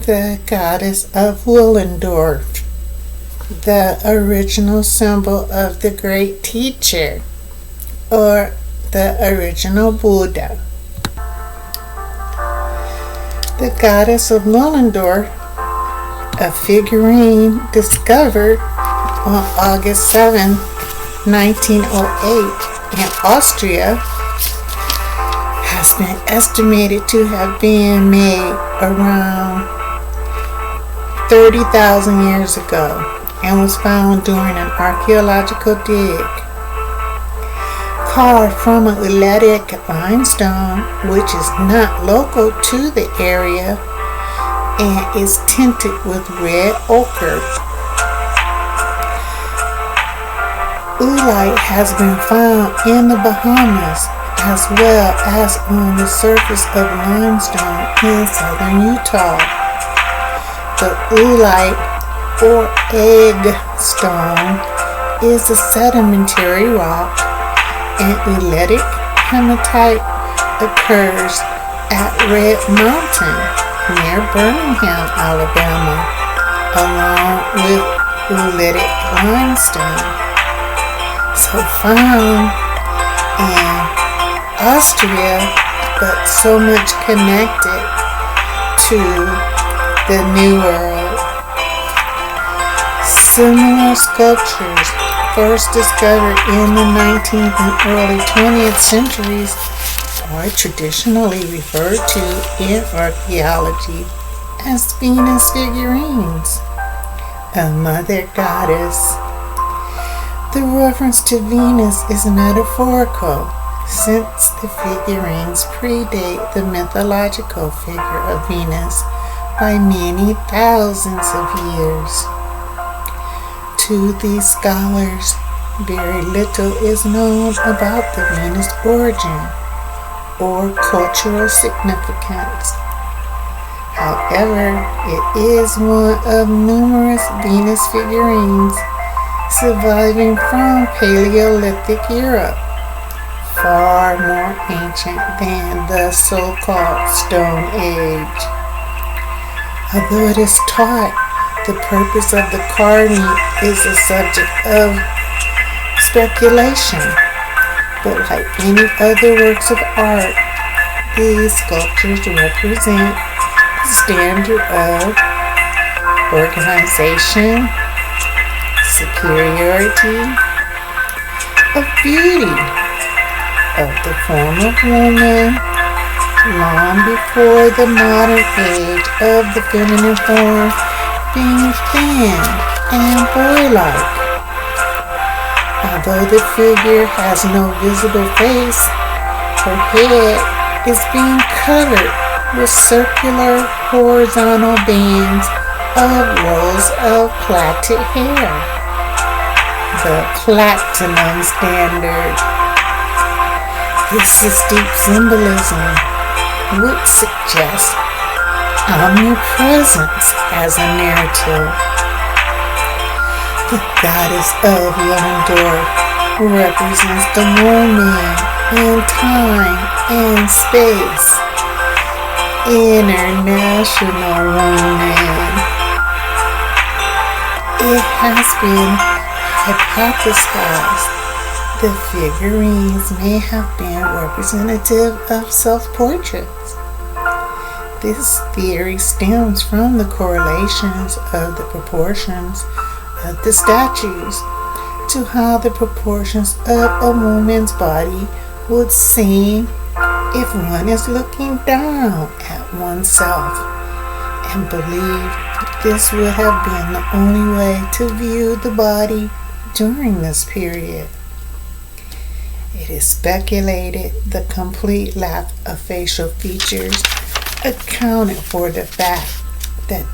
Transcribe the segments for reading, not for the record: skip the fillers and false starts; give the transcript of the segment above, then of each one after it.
the goddess of Willendorf, the original symbol of the great teacher, or the original Buddha. The goddess of Willendorf, a figurine discovered on August 7, 1908 in Austria, has been estimated to have been made around 30,000 years ago and was found during an archaeological dig. Carved from a Leadic limestone, which is not local to the area and is tinted with red ochre. Oolite has been found in the Bahamas as well as on the surface of limestone in southern Utah. The oolite or egg stone is a sedimentary rock, and oolitic hematite occurs at Red Mountain near Birmingham, Alabama, along with oolitic limestone. So found in Austria, but so much connected to the New World. Similar sculptures, first discovered in the 19th and early 20th centuries, are traditionally referred to in archaeology as Venus figurines, a mother goddess. The reference to Venus is metaphorical, since the figurines predate the mythological figure of Venus by many thousands of years. To these scholars, very little is known about the Venus origin or cultural significance. However, it is one of numerous Venus figurines surviving from Paleolithic Europe, far more ancient than the so-called Stone Age. Although it is taught the purpose of the carving is a subject of speculation, but like any other works of art, these sculptures represent the standard of organization, superiority, of beauty, of the form of woman, long before the modern age of the feminine form being thin and boy-like. Although the figure has no visible face, her head is being covered with circular horizontal bands of rows of plaited hair. The platinum standard. This is deep symbolism, which suggests omnipresence as a narrative. The goddess of Willendorf represents the moment in time and space. International woman. It has been hypothesized the figurines may have been representative of self-portraits. This theory stems from the correlations of the proportions of the statues to how the proportions of a woman's body would seem if one is looking down at oneself, and believed this would have been the only way to view the body during this period. It is speculated the complete lack of facial features accounted for the fact that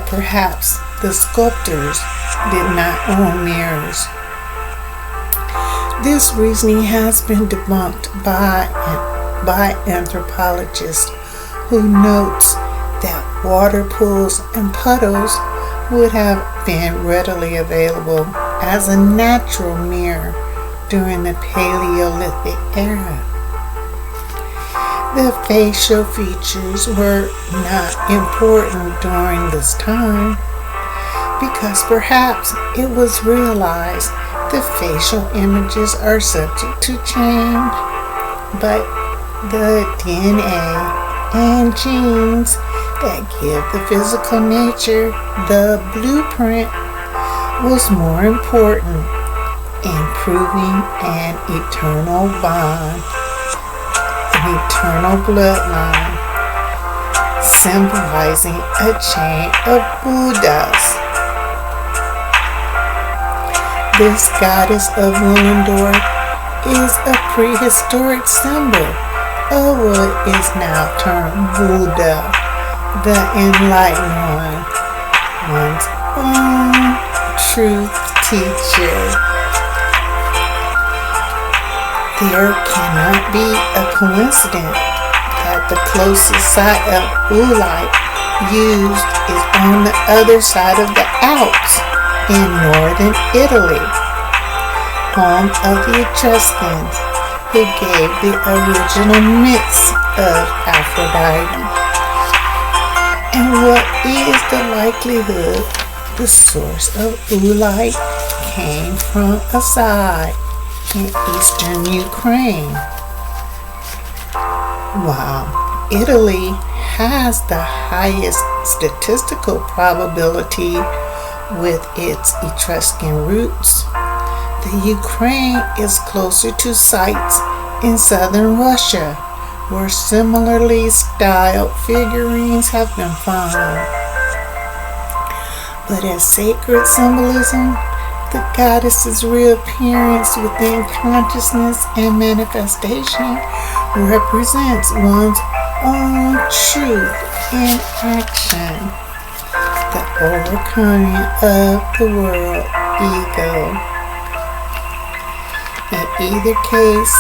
perhaps the sculptors did not own mirrors. This reasoning has been debunked by anthropologists who notes that water pools and puddles would have been readily available as a natural mirror during the Paleolithic era. The facial features were not important during this time because perhaps it was realized the facial images are subject to change, but the DNA and genes that give the physical nature the blueprint was more important in proving an eternal bond, an eternal bloodline, symbolizing a chain of Buddhas. This goddess of Willendorf is a prehistoric symbol of what is now termed Buddha, the enlightened one, one's own truth teacher. There cannot be a coincidence that the closest site of Oolite used is on the other side of the Alps in northern Italy, home of the Etruscans who gave the original myths of Aphrodite. And what is the likelihood the source of Oolite came from a site in eastern Ukraine? While Italy has the highest statistical probability with its Etruscan roots, the Ukraine is closer to sites in southern Russia where similarly styled figurines have been found. But as sacred symbolism, the goddess's reappearance within consciousness and manifestation represents one's own truth in action, the overcoming of the world ego. In either case,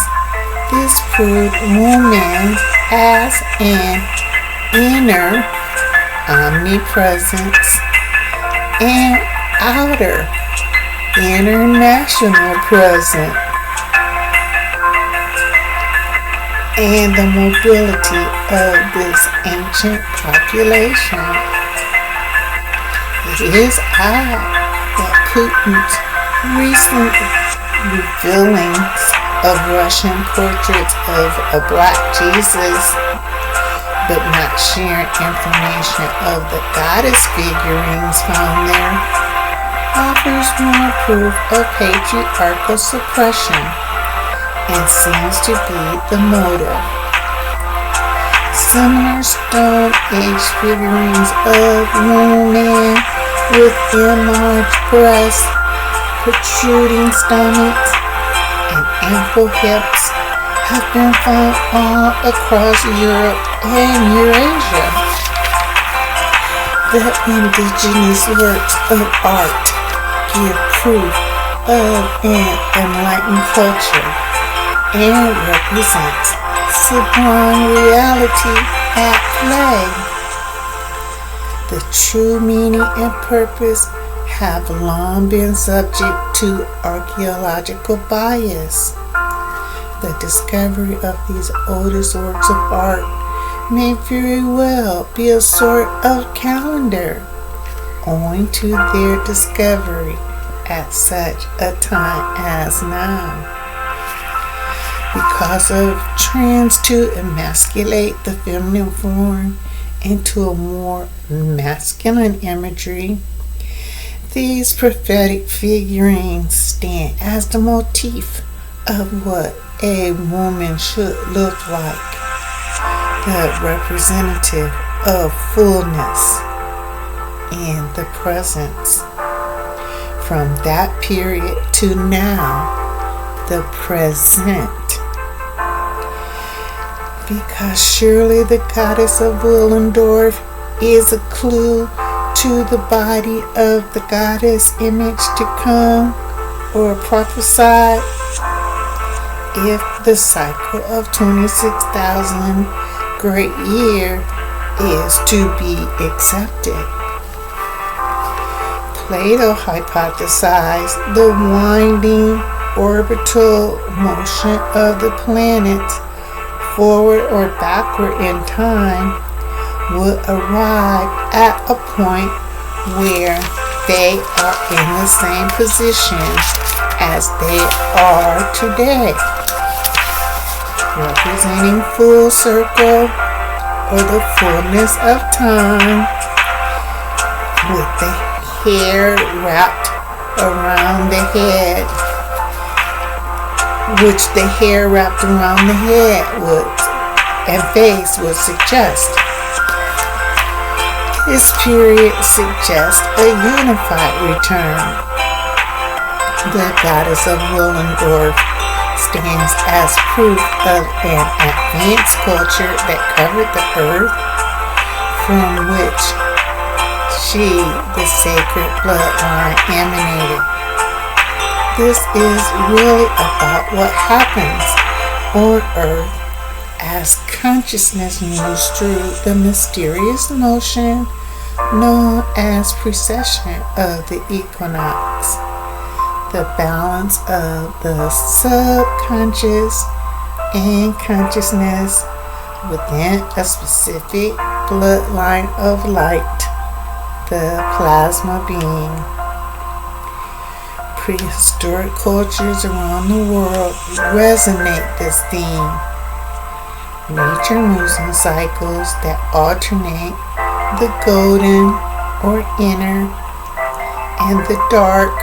this proved woman as an inner omnipresence and outer international presence, and the mobility of this ancient population. It is odd that Putin's recent revealings of Russian portraits of a black Jesus, but not sharing information of the goddess figurines found there, offers more proof of patriarchal suppression and seems to be the motive. Similar Stone Age figurines of women with enlarged breasts, protruding stomachs, and ample hips have been found all across Europe and Eurasia. The indigenous works of art give proof of an enlightened culture and represents sublime reality at play. The true meaning and purpose have long been subject to archaeological bias. The discovery of these oldest works of art may very well be a sort of calendar, owing to their discovery at such a time as now. Because of trends to emasculate the feminine form into a more masculine imagery, these prophetic figurines stand as the motif of what a woman should look like, the representative of fullness in the presence. From that period to now, the present. Because surely the goddess of Willendorf is a clue to the body of the goddess image to come, or prophesied, if the cycle of 26,000 great year is to be accepted. Plato hypothesized the winding orbital motion of the planets forward or backward in time, would arrive at a point where they are in the same position as they are today, representing full circle or the fullness of time, with the hair wrapped around the head, which the hair wrapped around the head and face would suggest. This period suggests a unified return. The goddess of Willendorf stands as proof of an advanced culture that covered the earth, from which the sacred bloodline, emanated. This is really about what happens on earth as consciousness moves through the mysterious motion known as precession of the equinox. The balance of the subconscious and consciousness within a specific bloodline of light, the plasma being. Prehistoric cultures around the world resonate this theme. Nature moves in cycles that alternate the golden or inner and the dark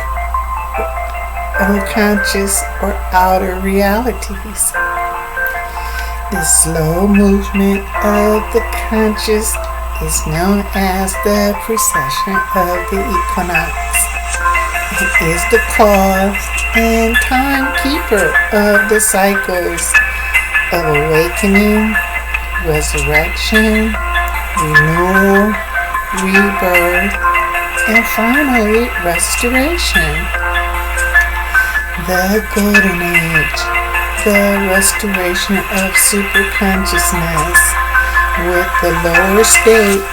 unconscious or outer realities. The slow movement of the conscious is known as the precession of the equinox. It is the cause and timekeeper of the cycles of awakening, resurrection, renewal, rebirth, and finally restoration. The Golden Age, the restoration of superconsciousness with the lower state,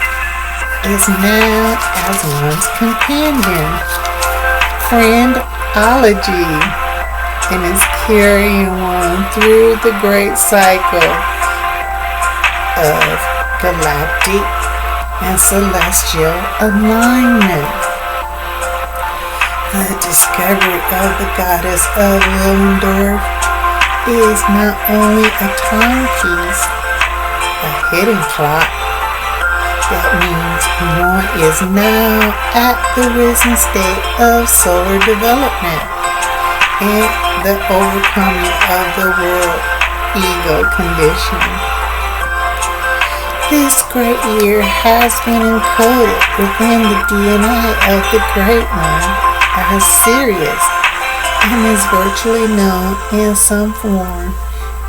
is now as one's companion, friendology, and is carrying one through the great cycle of galactic and celestial alignment. The discovery of the goddess of Willendorf is not only a timepiece, a hidden clock that means one is now at the risen state of solar development and the overcoming of the world ego condition. This great year has been encoded within the DNA of the Great One as Sirius and is virtually known in some form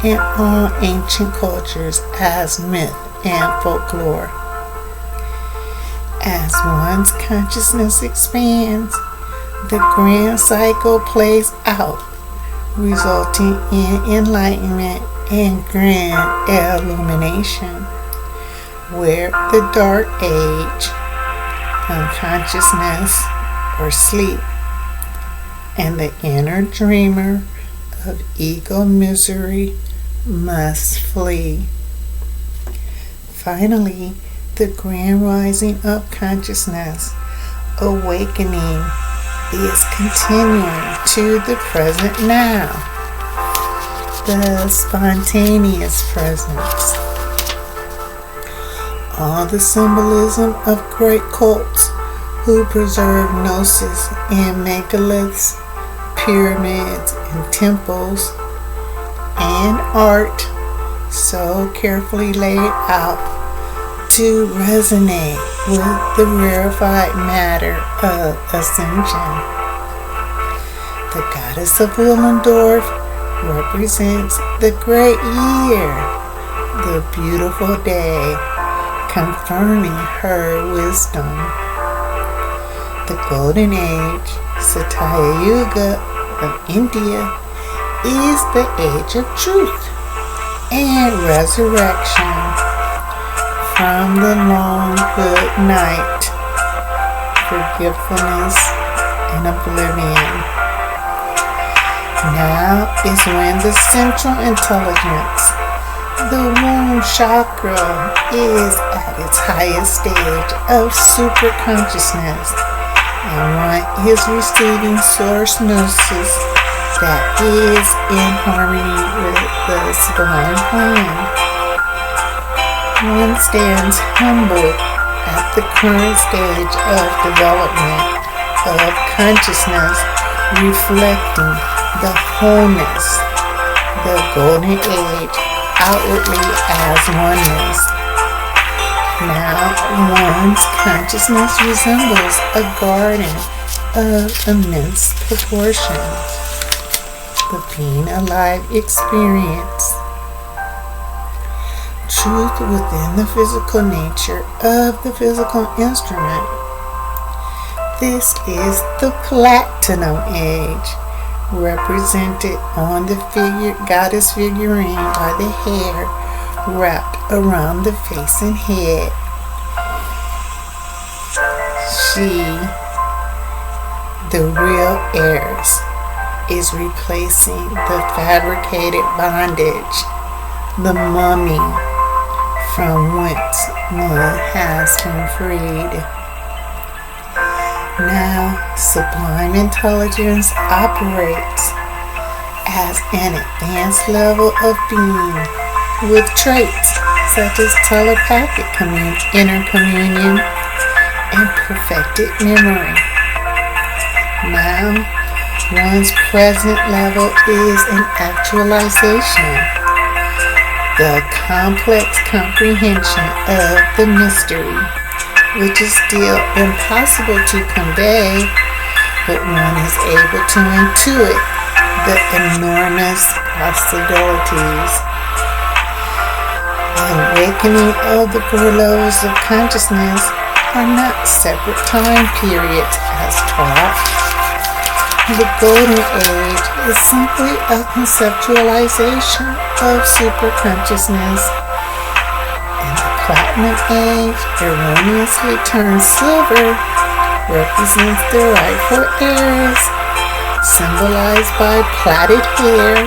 in all ancient cultures as myth and folklore. As one's consciousness expands, the grand cycle plays out, resulting in enlightenment and grand illumination, where the dark age, unconsciousness, or sleep, and the inner dreamer of ego misery must flee. Finally, the grand rising of consciousness, awakening, is continuing to the present now, the spontaneous presence. All the symbolism of great cults who preserve gnosis and megaliths, pyramids and temples, and art so carefully laid out to resonate with the rarefied matter of ascension. The goddess of Willendorf represents the great year, the beautiful day, confirming her wisdom. The Golden Age, Satya Yuga of India, is the age of truth and resurrection from the long good night, forgetfulness and oblivion. Now is when the central intelligence, The womb chakra is at its highest stage of super consciousness, and one is receiving source gnosis that is in harmony with the sublime plan. One stands humble at the current stage of development of consciousness, reflecting the wholeness, the golden age, outwardly as oneness. Now one's consciousness resembles a garden of immense proportions. The being alive experience. Truth within the physical nature of the physical instrument. This is the platinum age, represented on the goddess figurine by the hair wrapped around the face and head. She, the real heirs, is replacing the fabricated bondage, the mummy from whence one has been freed. Now, sublime intelligence operates as an advanced level of being with traits such as telepathic intercommunion and perfected memory. Now, one's present level is an actualization, the complex comprehension of the mystery, which is still impossible to convey, but one is able to intuit the enormous possibilities. The awakening of the four levels of consciousness are not separate time periods as taught. The golden age is simply a conceptualization of superconsciousness. Platinum age, erroneously turned silver, represents the rightful heirs, symbolized by plaited hair.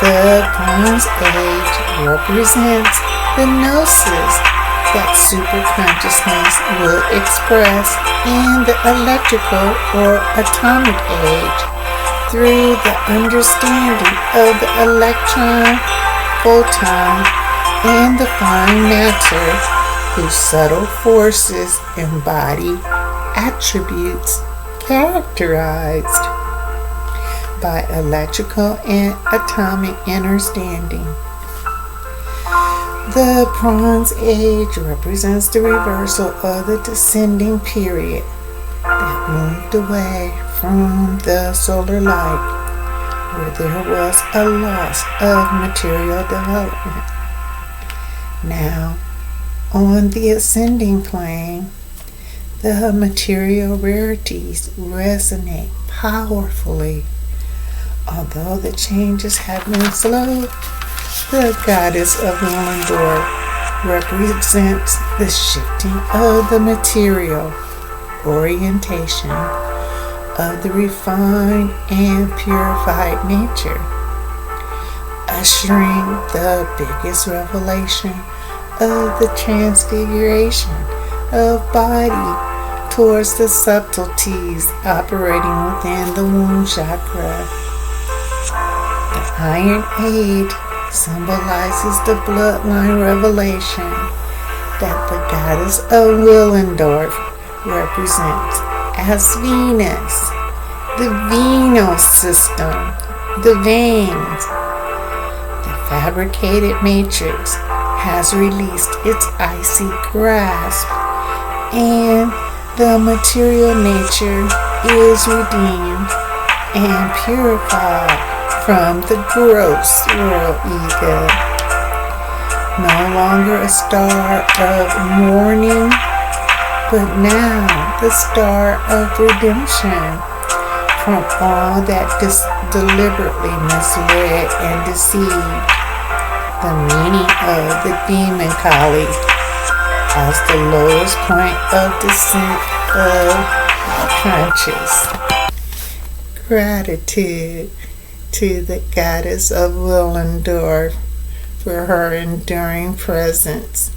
The Bronze Age represents the gnosis that superconsciousness will express in the electrical or atomic age through the understanding of the electron, photon, and the fine matter, whose subtle forces embody attributes characterized by electrical and atomic understanding. The Bronze Age represents the reversal of the descending period that moved away from the solar light, where there was a loss of material development. Now, on the ascending plane, the material rarities resonate powerfully. Although the changes have been slow, the goddess of Willendorf represents the shifting of the material orientation of the refined and purified nature, ushering the biggest revelation of the transfiguration of body towards the subtleties operating within the womb chakra. The Iron Age symbolizes the bloodline revelation that the goddess of Willendorf represents as Venus, the venal system, the veins. The fabricated matrix has released its icy grasp, and the material nature is redeemed and purified from the gross world ego. No longer a star of mourning, but now the star of redemption from all that deliberately misled and deceived. The meaning of the demon collie as the lowest point of descent of conscious. Gratitude to the goddess of Willendorf for her enduring presence.